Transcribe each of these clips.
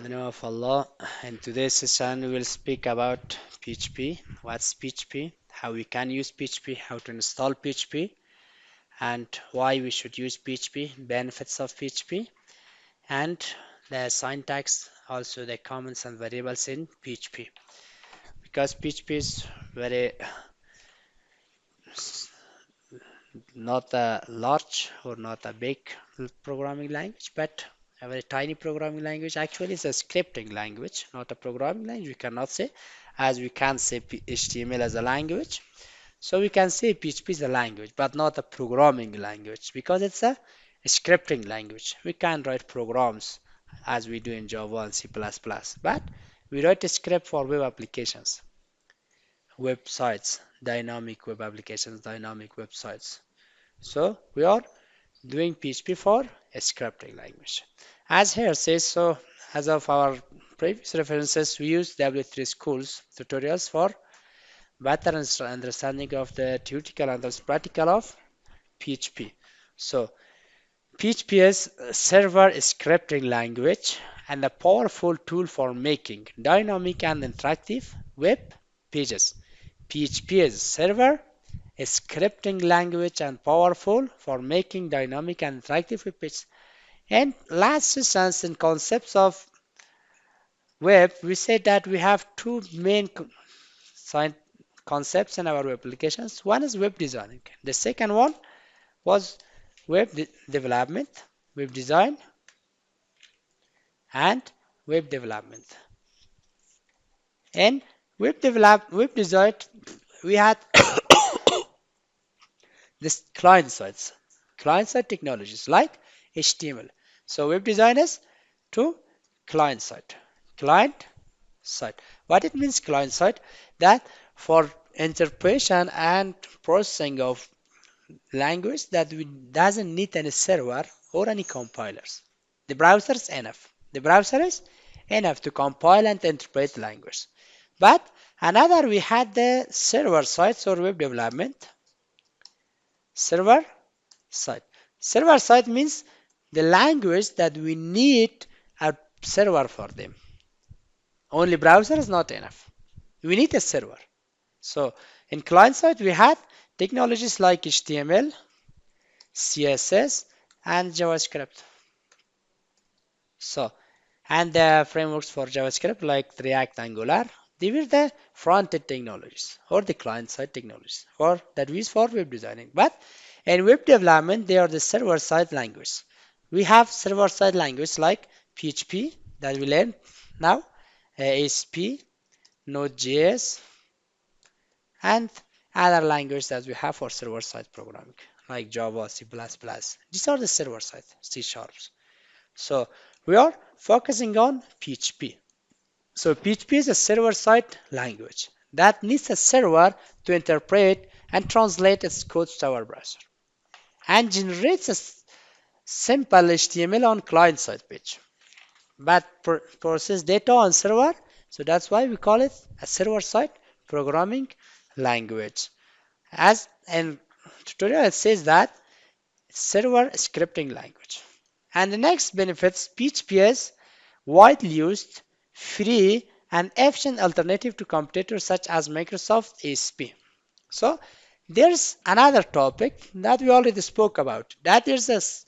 the name of Allah. In today's session, we will speak about PHP. What's PHP? How we can use PHP, how to install PHP, and why we should use PHP, benefits of PHP, and the syntax, also the comments and variables in PHP. Because PHP is very not a large or not a big programming language, but a very tiny programming language. Actually, it's a scripting language, not a programming language. We cannot say, as we can say HTML as a language. So we can say PHP is a language, but not a programming language because it's a scripting language. We can write programs as we do in Java and C++, but we write a script for web applications, websites, dynamic web applications, dynamic websites. So we are doing PHP for a scripting language. As here says, so as of our previous references, we use W3 schools tutorials for better understanding of the theoretical and the practical of PHP. So PHP is a server scripting language and a powerful tool for making dynamic and interactive web pages. PHP is a server, a scripting language and powerful for making dynamic and interactive web pages. And last sessions in concepts of web, we said that we have two main concepts in our web applications. One is web designing. The second one was development, web design, and web development. In web design, we had this client-side technologies like HTML. So web design is to client side. What it means client side? That for interpretation and processing of language that we doesn't need any server or any compilers. The browser is enough. The browser is enough to compile and interpret language. But another we had the server side or web development. Server side. Server side means the language that we need a server for them. Only browser is not enough. We need a server. So in client side we had technologies like HTML, CSS, and JavaScript. So, and the frameworks for JavaScript like React, Angular, they were the front-end technologies or the client-side technologies or that we use for web designing. But in web development, they are the server-side language. We have server-side language like PHP that we learn now, ASP, Node.js, and other languages that we have for server-side programming like Java, C++. These are the server-side C sharps. So we are focusing on PHP. So PHP is a server-side language that needs a server to interpret and translate its code to our browser and generates a simple HTML on client-side page, but process data on server. So that's why we call it a server-side programming language. As in tutorial, it says that server scripting language. And the next benefits, PHP is widely used, free, and efficient alternative to competitors such as Microsoft ASP. So there's another topic that we already spoke about. That is this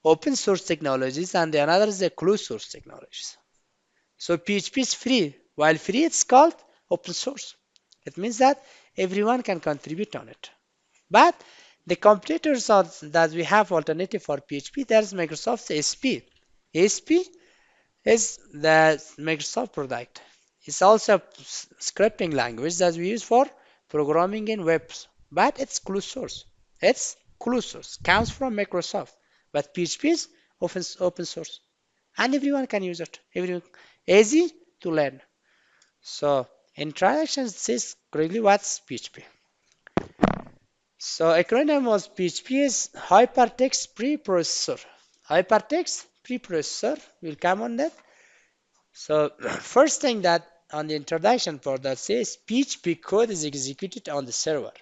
open source technologies and the another is the closed source technologies. So PHP is free. While free, it's called open source. It means that everyone can contribute on it. But the competitors that we have alternative for PHP, there's Microsoft's ASP. ASP is the Microsoft product. It's also a scripting language that we use for programming in webs, but it's closed source. It's closed source, comes from Microsoft, but PHP is open source, and everyone can use it. Everyone easy to learn. So introduction says quickly what's PHP. So acronym of PHP is Hypertext Preprocessor. Hypertext Preprocessor will come on that. So first thing that on the introduction part that says PHP code is executed on the server.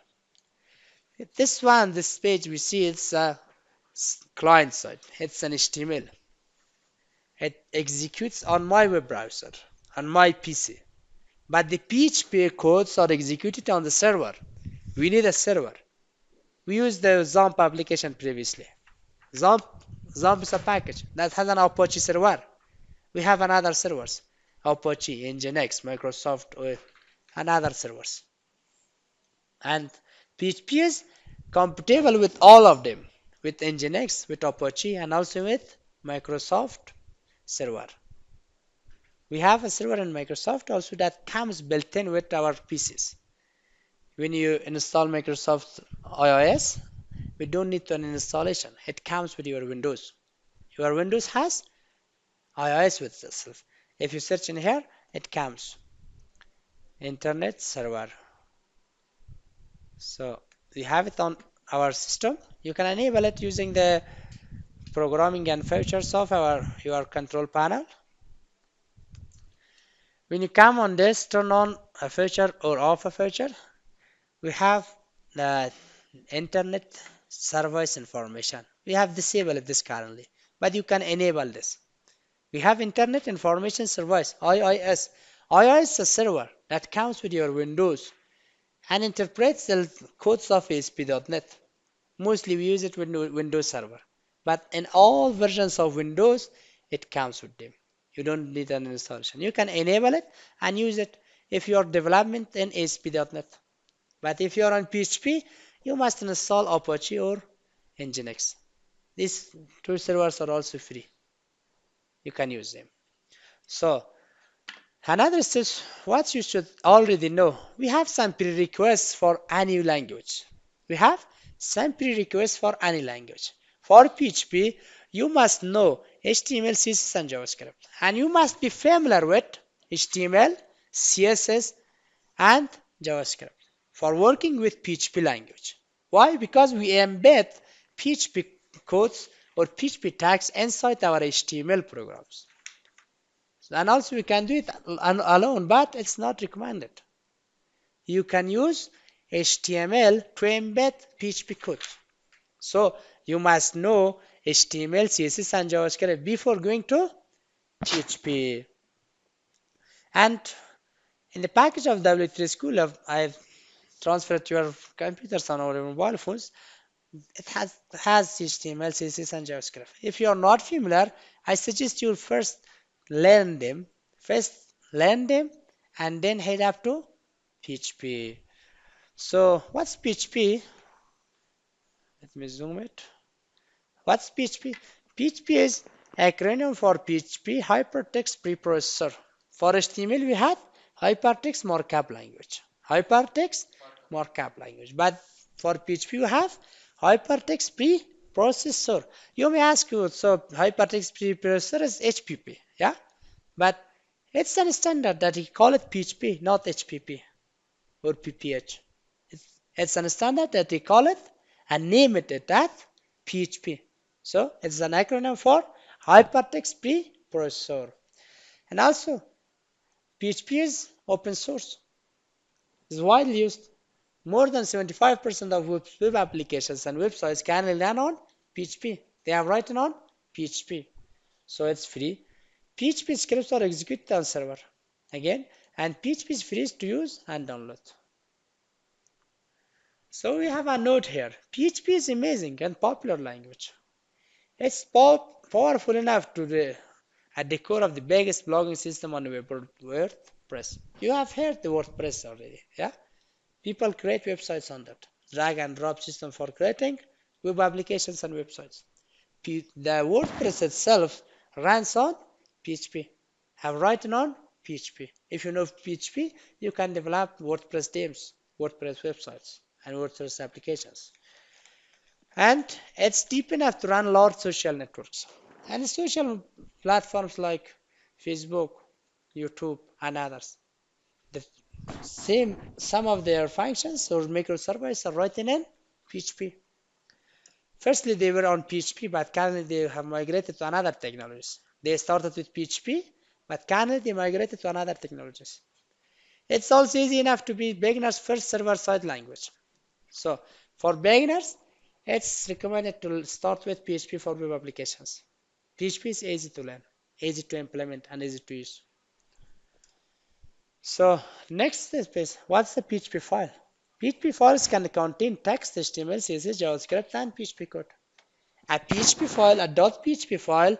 This page we see it's a client side. It's an HTML. It executes on my web browser, on my PC. But the PHP codes are executed on the server. We need a server. We used the XAMPP application previously. XAMPP, XAMPP is a package that has an Apache server. We have another servers, Apache, Nginx, Microsoft, and other servers. And PHP is compatible with all of them, with Nginx, with Apache, and also with Microsoft server. We have a server in Microsoft also that comes built in with our PCs. When you install Microsoft iOS, we don't need an installation. It comes with your Windows. Your Windows has iOS with itself. If you search in here, it comes internet server. So we have it on our system. You can enable it using the programming and features of your control panel. When you come on this, turn on a feature or off a feature, we have the internet service information. We have disabled this currently, but you can enable this. We have internet information service, IIS. IIS is a server that comes with your Windows and interprets the codes of ASP.NET. Mostly we use it with Windows Server, but in all versions of Windows, it comes with them. You don't need an installation. You can enable it and use it if you are development in ASP.NET. But if you are on PHP, you must install Apache or Nginx. These two servers are also free. You can use them. So another step, what you should already know, we have some prerequisites for any language. We have some prerequisites for any language. For PHP, you must know HTML, CSS, and JavaScript. And you must be familiar with HTML, CSS, and JavaScript for working with PHP language. Why? Because we embed PHP codes or PHP tags inside our HTML programs. And also we can do it alone, but it's not recommended. You can use HTML to embed PHP code. So you must know HTML, CSS, and JavaScript before going to PHP. And in the package of W3 School, I've transferred to your computers on our mobile phones. It has HTML, CSS, and JavaScript. If you are not familiar, I suggest you first learn them. First learn them and then head up to PHP. So what's PHP? Let me zoom it. What's PHP? PHP is acronym for PHP Hypertext Preprocessor. For HTML we had Hypertext Markup Language. Hypertext Markup Language. But for PHP we have Hypertext Preprocessor. You may ask, so Hypertext Preprocessor is HPP, yeah? But it's a standard that we call it PHP, not HPP or PPH. It's a standard that we call it and name it as PHP. So it's an acronym for Hypertext Preprocessor. And also PHP is open source. It's widely used. More than 75% of web applications and websites can run on PHP. They are written on PHP. So it's free. PHP scripts are executed on server. Again, and PHP is free to use and download. So we have a note here. PHP is amazing and popular language. It's powerful enough to be at the core of the biggest blogging system on the web, WordPress. You have heard the WordPress already, yeah? People create websites on that. Drag and drop system for creating web applications and websites. The WordPress itself runs on PHP. Have written on PHP. If you know PHP, you can develop WordPress themes, WordPress websites, and WordPress applications. And it's deep enough to run large social networks. And social platforms like Facebook, YouTube, and others. Some of their functions or microservices are written in PHP. Firstly, they were on PHP, but currently they have migrated to another technologies. They started with PHP, but currently they migrated to another technologies. It's also easy enough to be beginner's first server-side language. So for beginners, it's recommended to start with PHP for web applications. PHP is easy to learn, easy to implement and easy to use. So next is what's the PHP file? PHP files can contain text, HTML, CSS, JavaScript, and PHP code. A PHP file, a .php file,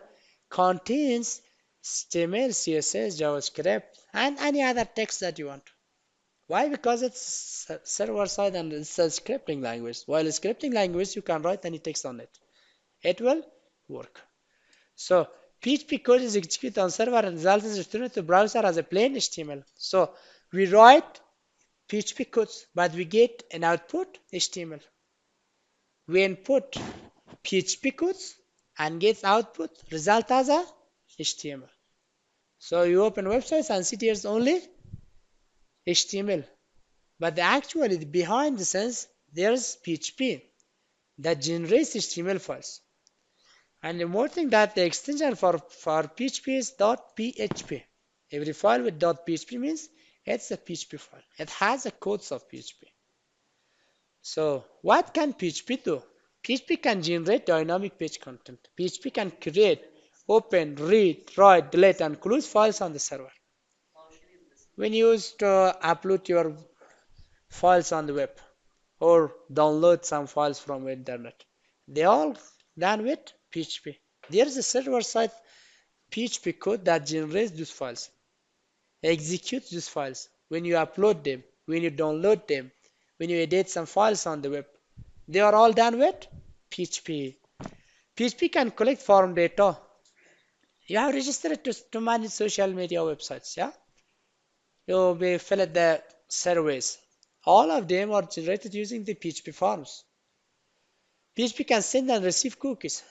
contains HTML, CSS, JavaScript, and any other text that you want. Why? Because it's server side and it's a scripting language. While a scripting language, you can write any text on it. It will work. So PHP code is executed on server and results is returned to browser as a plain HTML. So we write PHP codes, but we get an output HTML. We input PHP codes and get output result as a HTML. So you open websites and see there's only HTML, but actually behind the scenes there's PHP that generates HTML files. And the more thing that the extension for PHP is .php. Every file with .php means it's a PHP file. It has the codes of PHP. So what can PHP do? PHP can generate dynamic page content. PHP can create, open, read, write, delete, and close files on the server. When you used to upload your files on the web or download some files from the internet, they all done with PHP. There is a server-side PHP code that generates those files, executes those files. When you upload them, when you download them, when you edit some files on the web, they are all done with PHP. PHP can collect form data. You have registered to manage social media websites, yeah? You may fill out the surveys. All of them are generated using the PHP forms. PHP can send and receive cookies.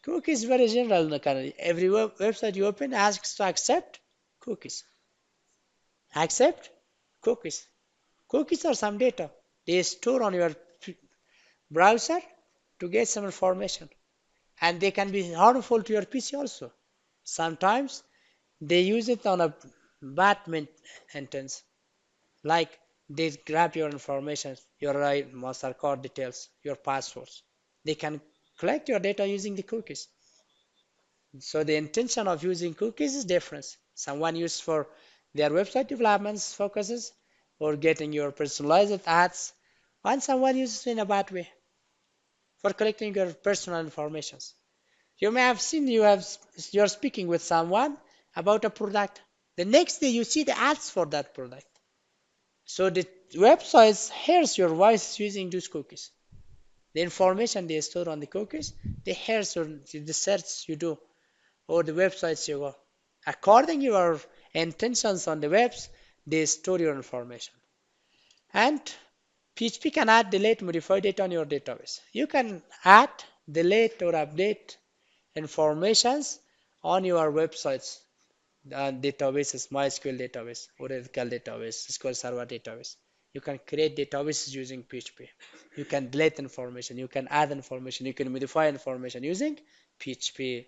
Cookies is very general. Every website you open asks to accept cookies. Accept cookies. Cookies are some data. They store on your browser to get some information. And they can be harmful to your PC also. Sometimes they use it on a bad intent, like they grab your information, your MasterCard details, your passwords. They can collect your data using the cookies. So the intention of using cookies is different. Someone uses for their website developments focuses or getting your personalized ads, and someone uses in a bad way for collecting your personal information. You may have seen you're speaking with someone about a product. The next day you see the ads for that product. So the websites hears your voice using those cookies. The information they store on the cookies, they hear the search you do or the websites you go. According to your intentions on the webs, they store your information. And PHP can add, delete, modify data on your database. You can add, delete, or update informations on your websites and databases, MySQL database, Oracle database, SQL Server database. You can create databases using PHP. You can delete information, you can add information, you can modify information using PHP.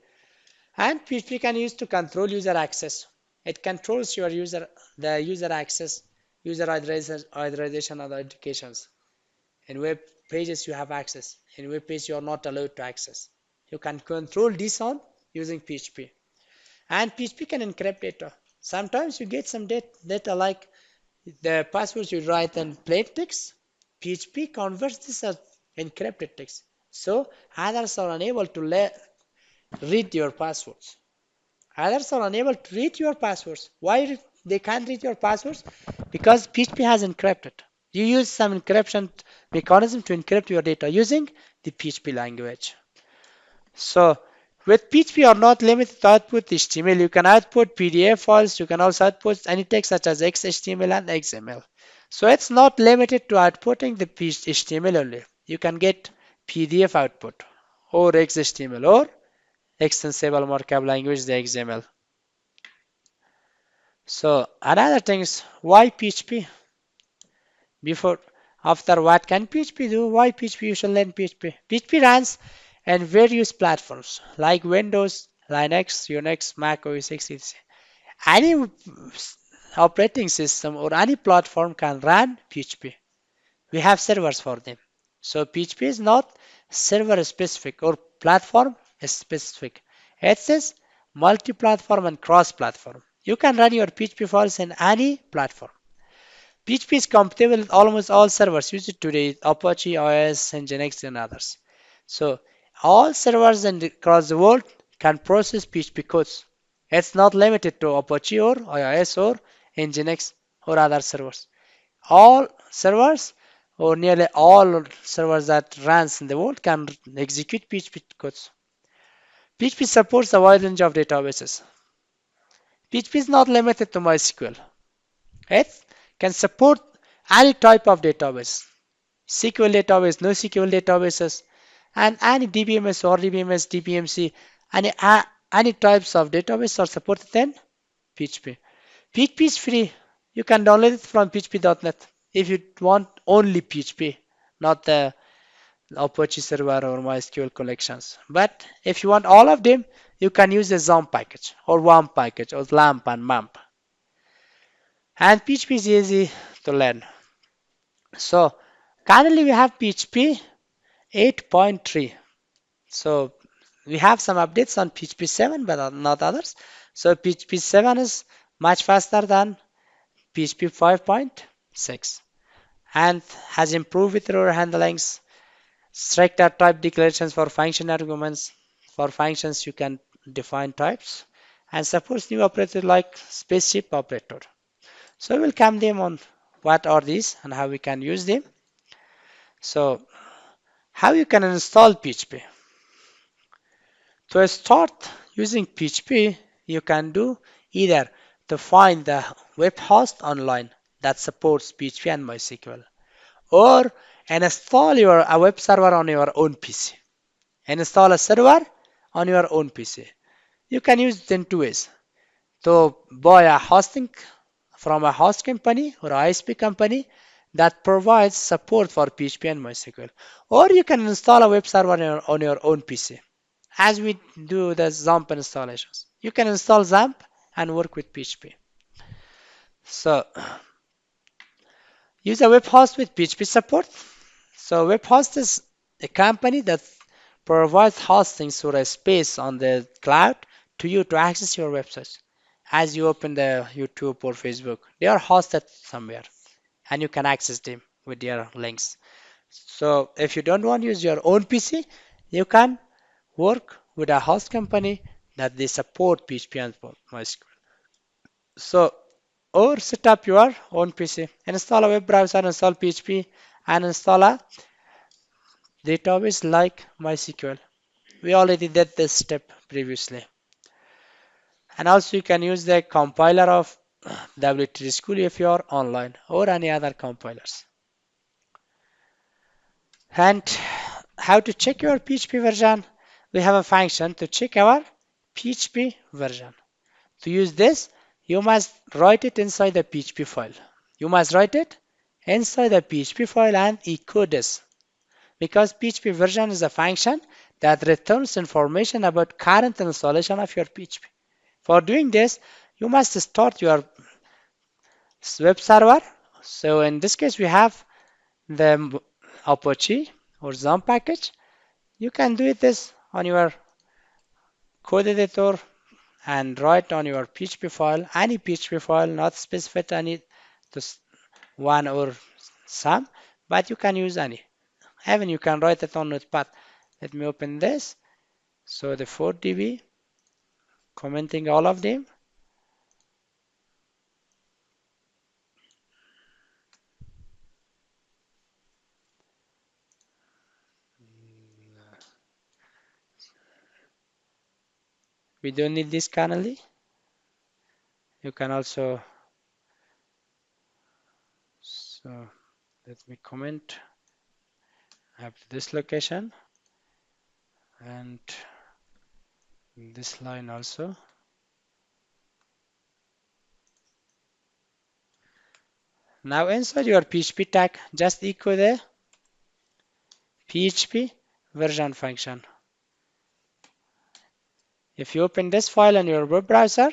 And PHP can use to control user access. It controls the user access, user authorization and authentications. In web pages you have access. In web pages you are not allowed to access. You can control this on using PHP. And PHP can encrypt data. Sometimes you get some data like the passwords you write in plain text. PHP converts this as encrypted text. So others are unable to read your passwords. Others are unable to read your passwords. Why they can't read your passwords? Because PHP has encrypted. You use some encryption mechanism to encrypt your data using the PHP language. So with PHP, you are not limited to output HTML. You can output PDF files. You can also output any text such as XHTML and XML. So it's not limited to outputting the HTML only. You can get PDF output or XHTML or extensible markup language, the XML. So another thing is why PHP? Before, after what can PHP do? Why PHP? You should learn PHP. PHP runs on various platforms like Windows, Linux, Unix, Mac OS X, etc. Any operating system or any platform can run PHP. We have servers for them. So PHP is not server specific or platform specific. It says multi-platform and cross-platform. You can run your PHP files in any platform. PHP is compatible with almost all servers used today, Apache, iOS, Nginx, and others. So all servers across the world can process PHP codes. It's not limited to Apache or iOS or Nginx or other servers. All servers or nearly all servers that runs in the world can execute PHP codes. PHP supports a wide range of databases. PHP is not limited to MySQL. It can support any type of database. SQL database, NoSQL databases, and any DBMS or DBMS, DBMC, any types of database are supported in PHP. PHP is free. You can download it from php.net if you want only PHP, not the Apache server or MySQL collections. But if you want all of them, you can use the XAMPP package or WAMP package or LAMP and MAMP. And PHP is easy to learn. So currently we have PHP 8.3. So we have some updates on PHP 7, but not others. So PHP 7 is much faster than PHP 5.6 and has improved with error handlings, stricter type declarations for function arguments. For functions, you can define types and supports new operator like spaceship operator. So we'll come them on what are these and how we can use them. So how you can install PHP. To start using PHP, you can do either to find the web host online that supports PHP and MySQL, or install a web server on your own PC. Install a server on your own PC. You can use it in two ways. To buy a hosting from a host company or ISP company that provides support for PHP and MySQL, or you can install a web server on your own PC as we do the XAMPP installations. You can install XAMPP and work with PHP. So use a web host with PHP support. So web host is a company that provides hosting through a space on the cloud to you to access your websites. As you open the YouTube or Facebook, they are hosted somewhere and you can access them with their links. So if you don't want to use your own PC, you can work with a host company that they support PHP and MySQL. So, or set up your own PC, install a web browser, install PHP, and install a database like MySQL. We already did this step previously. And also you can use the compiler of W3 School if you are online or any other compilers. And how to check your PHP version? We have a function to check our PHP version. To use this, you must write it inside the PHP file. You must write it inside the PHP file and echo this because PHP version is a function that returns information about current installation of your PHP. For doing this, you must start your web server. So in this case, we have the Apache or XAMPP package. You can do this on your code editor and write on your PHP file, any PHP file, not specified any just one or some, but you can use any. Even you can write it on Notepad. Let me open this. So the 4DB, commenting all of them. We don't need this currently. You can also, so let me comment up to this location and this line also. Now inside your PHP tag, just echo the PHP version function. If you open this file on your web browser,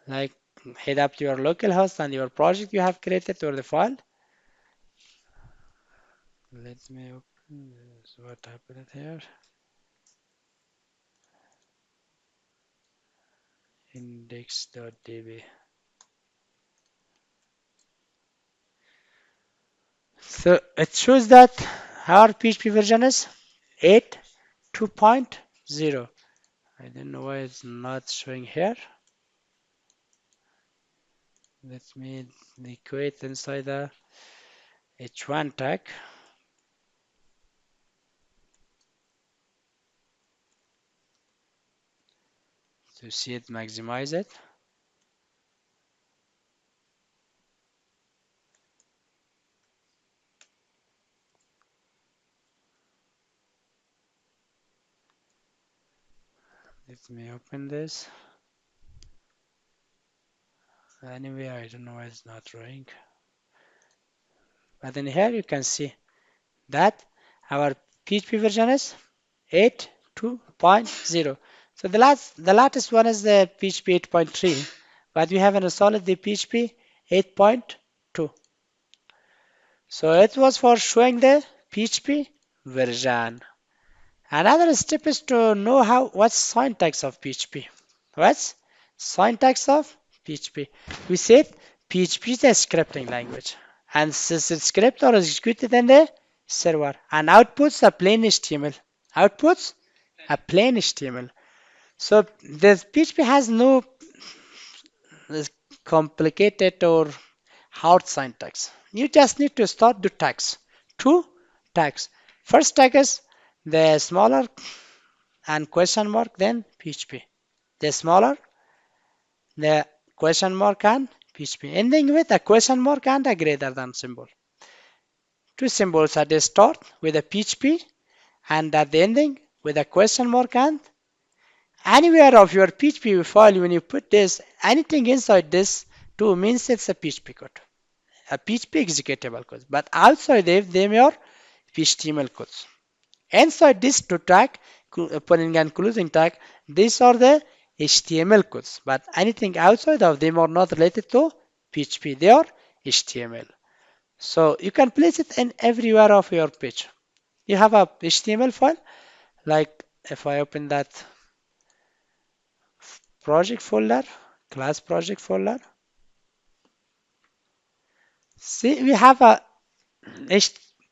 like head up to your local host and your project you have created or the file. Let me open this. What happened here? index.db. So it shows that our PHP version is 8.2.0. I don't know why it's not showing here. Let me equate inside the h1 tag to see it, maximize it. Let me open this. Anyway, I don't know why it's not showing. But in here you can see that our PHP version is 8.2.0. So the latest one is the PHP 8.3, but we have installed the PHP 8.2. So it was for showing the PHP version. Another step is to know what's syntax of PHP. What's syntax of PHP? We said PHP is a scripting language, and scripts are executed in the server and outputs a plain HTML. Outputs a plain HTML. So the PHP has no complicated or hard syntax. You just need to start the tags. Two tags. First tag is the smaller and question mark, then PHP. The smaller, the question mark and PHP. Ending with a question mark and a greater than symbol. Two symbols at the start with a PHP and at the ending with a question mark, and anywhere of your PHP file when you put this, anything inside this two means it's a PHP code. A PHP executable code. But outside them are HTML codes. Inside this two tag, opening and closing tag, these are the HTML codes. But anything outside of them are not related to PHP. They are HTML. So you can place it in everywhere of your page. You have a HTML file, like if I open that project folder, class project folder. See, we have a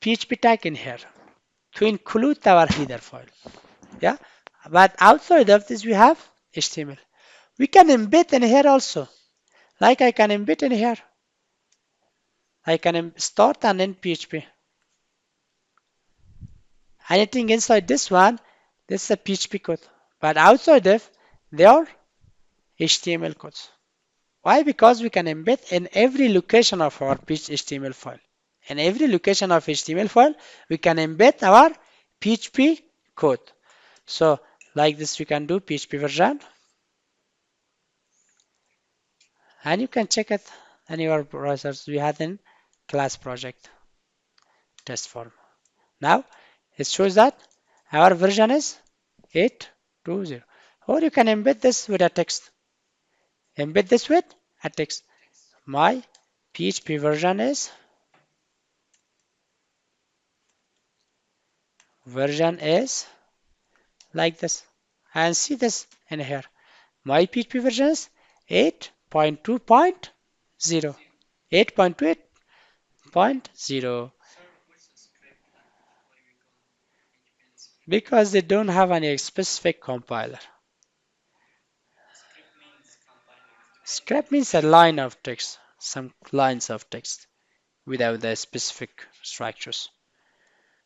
PHP tag in here to include our header file. Yeah, but outside of this we have HTML. We can embed in here also. Like I can embed in here. I can start and end PHP. Anything inside this one, this is a PHP code. But outside of, they are HTML codes. Why? Because we can embed in every location of our HTML file. In every location of HTML file, we can embed our PHP code. So like this, we can do PHP version. And you can check it in your browsers. We had in class project test form. Now it shows that our version is 8.2.0. Or you can embed this with a text. Embed this with a text. My PHP version is like this. And see this in here. My PHP version is 8.2.0. 8.2.0. Because they don't have any specific compiler. Script means a line of text, some lines of text without the specific structures.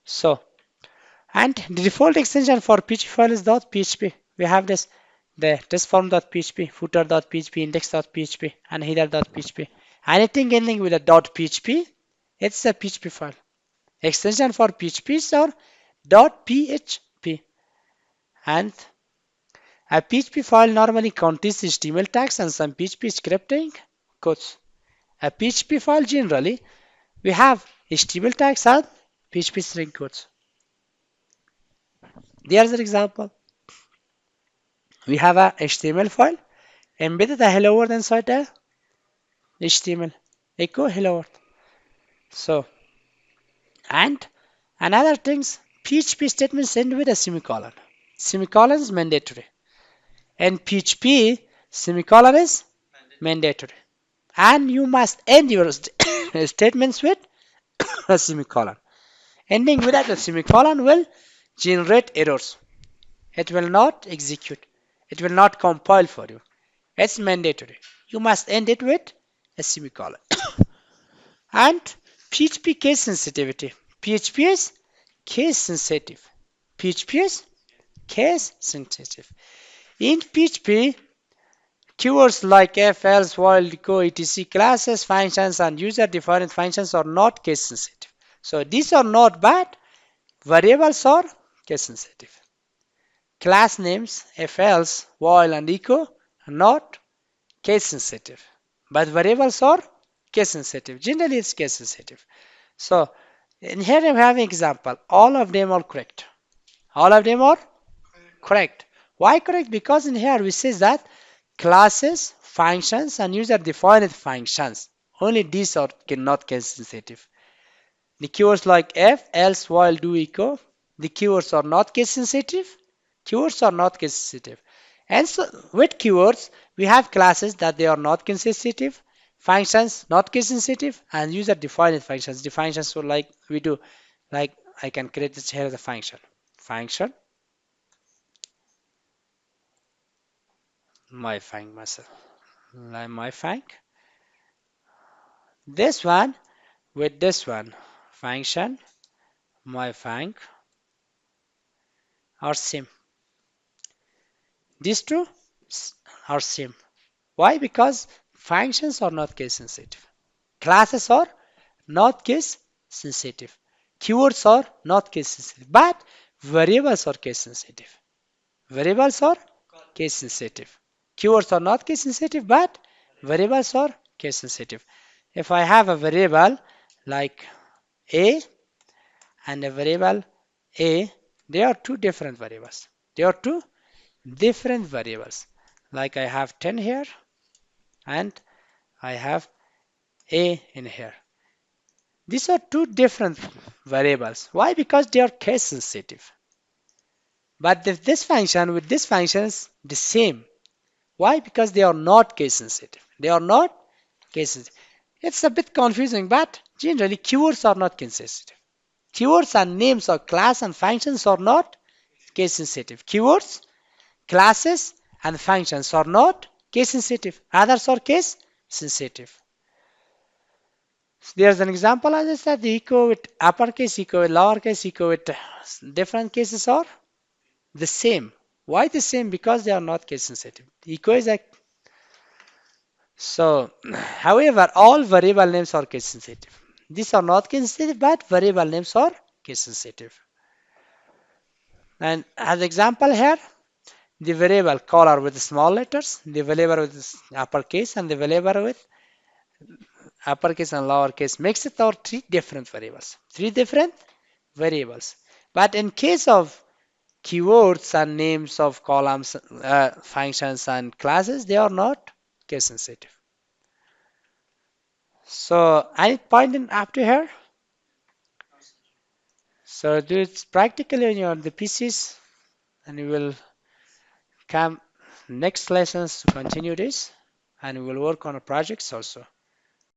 So, and the default extension for PHP file is .php. We have this, the testform.php, footer.php, index.php, and header.php. Anything ending with a .php, it's a PHP file. Extension for PHP are .php. And a PHP file normally contains HTML tags and some PHP scripting codes. A PHP file generally, we have HTML tags and PHP string codes. There's an example. We have a HTML file, embedded a hello world inside a HTML, echo hello world. So, and another things, PHP statements end with a semicolon. Semicolon is mandatory. And PHP, Semicolon is mandatory. And you must end your statements with a semicolon. Ending without a semicolon will generate errors. It will not execute. It will not compile for you. It's mandatory. You must end it with a semicolon. And PHP case sensitivity. PHP is case sensitive. PHP is case sensitive. In PHP, keywords like if, else, while, echo, etc. classes, functions, and user-defined functions are not case sensitive. So these are not bad. Variables are case sensitive. Class names, if, else, while, and echo are not case sensitive. But variables are case sensitive. Generally, it's case sensitive. So in here I'm having example. All of them are correct. All of them are correct. Why correct? Because in here we say that classes, functions, and user-defined functions. Only these are not case sensitive. The keywords like if, else, while, do, echo, the keywords are not case sensitive. Keywords are not case sensitive. And so with keywords, we have classes that they are not case sensitive, functions not case sensitive, and user-defined functions. The functions so like we do, like I can create this here as a function. Function, my func myself, like my func. This one with this one, function, my func are same. These two are same. Why? Because functions are not case sensitive. Classes are not case sensitive. Keywords are not case sensitive. But variables are case sensitive. Variables are case sensitive. Keywords are not case sensitive, but variables are case sensitive. If I have a variable like a and a variable a, they are two different variables. They are two different variables. Like I have 10 here and I have a in here. These are two different variables. Why? Because they are case sensitive. But if this function with this function is the same. Why? Because they are not case sensitive. They are not case sensitive. It's a bit confusing, but generally keywords are not case sensitive. Keywords and names of class and functions are not case sensitive. Keywords, classes, and functions are not case sensitive. Others are case sensitive. So there's an example as I said, the echo with uppercase, echo with lowercase, echo with different cases are the same. Why the same? Because they are not case sensitive. Echo is a so, however, all variable names are case sensitive. These are not case sensitive, but variable names are case sensitive. And as example here, the variable color with small letters, the variable with uppercase, and the variable with uppercase and lowercase makes it our three different variables. Three different variables. But in case of keywords and names of columns, functions, and classes, they are not case sensitive. So, any point in up to here? So, do it practically on your the PCs, and we will come next lessons to continue this, and we will work on projects also.